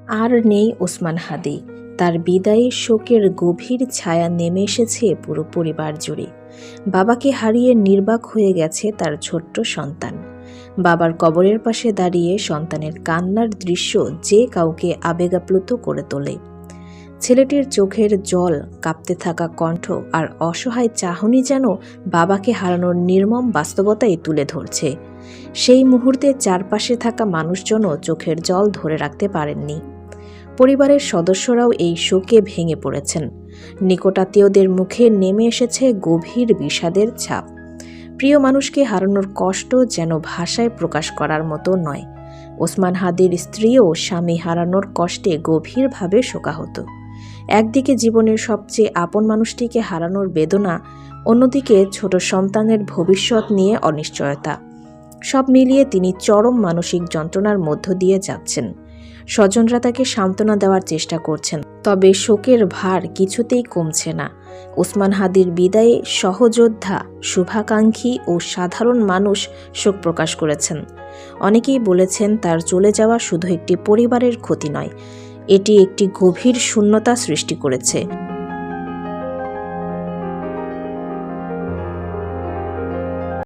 আর নেই ওসমান হাদি। তার বিদায়ে শোকের গভীর ছায়া নেমে এসেছে পুরো পরিবার জুড়ে। বাবাকে হারিয়ে নির্বাক হয়ে গেছে তার ছোট্ট সন্তান। বাবার কবরের পাশে দাঁড়িয়ে সন্তানের কান্নার দৃশ্য যে কাউকে আবেগাপ্লুত করে তোলে। ছেলেটির চোখের জল, কাঁপতে থাকা কণ্ঠ আর অসহায় চাহনি যেন বাবাকে হারানোর নির্মম বাস্তবতাই তুলে ধরছে। সেই মুহূর্তে চারপাশে থাকা মানুষজনও চোখের জল ধরে রাখতে পারেননি। পরিবারের সদস্যরাও এই শোকে ভেঙে পড়েছেন। নিকটাত্মীয়দের মুখে নেমে এসেছে গভীর বিষাদের ছাপ। প্রিয় মানুষকে হারানোর কষ্ট যেন ভাষায় প্রকাশ করার মতো নয়। ওসমান হাদির স্ত্রীও স্বামী হারানোর কষ্টে গভীরভাবে শোকাহত। একদিকে জীবনের সবচেয়ে আপন মানুষটিকে হারানোর বেদনা, অন্যদিকে ছোট সন্তানের ভবিষ্যৎ নিয়ে অনিশ্চয়তা। সব মিলিয়ে তিনি চরম মানসিক যন্ত্রণার মধ্য দিয়ে যাচ্ছেন। স্বজনরা তাকে সান্ত্বনা দেওয়ার চেষ্টা করছেন, তবে শোকের ভার কিছুতেই কমছে না। ওসমান হাদির বিদায়ে সহযোদ্ধা, শুভাকাঙ্ক্ষী ও সাধারণ মানুষ শোক প্রকাশ করেছেন। অনেকেই বলেছেন তার চলে যাওয়া শুধু একটি পরিবারের ক্ষতি নয়, এটি একটি গভীর শূন্যতা সৃষ্টি করেছে।